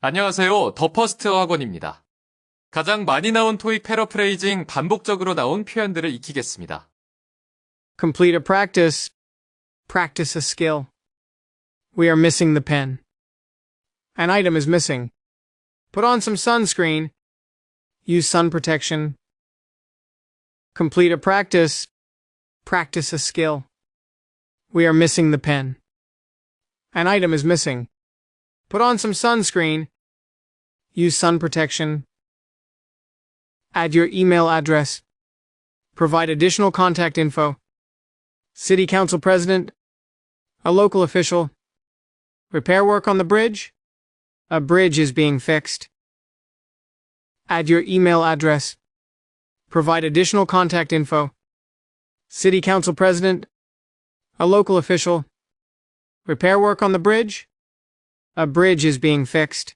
안녕하세요. 더 퍼스트 학원입니다. 가장 많이 나온 토익 패러프레이징 반복적으로 나온 표현들을 익히겠습니다. Complete a practice. Practice a skill. We are missing the pen. An item is missing. Put on some sunscreen. Use sun protection. Complete a practice. Practice a skill. We are missing the pen. An item is missing. Put on some sunscreen. Use sun protection. Add your email address. Provide additional contact info. City Council President. A local official. Repair work on the bridge. A bridge is being fixed. Add your email address. Provide additional contact info. City Council President. A local official. Repair work on the bridge. A bridge is being fixed.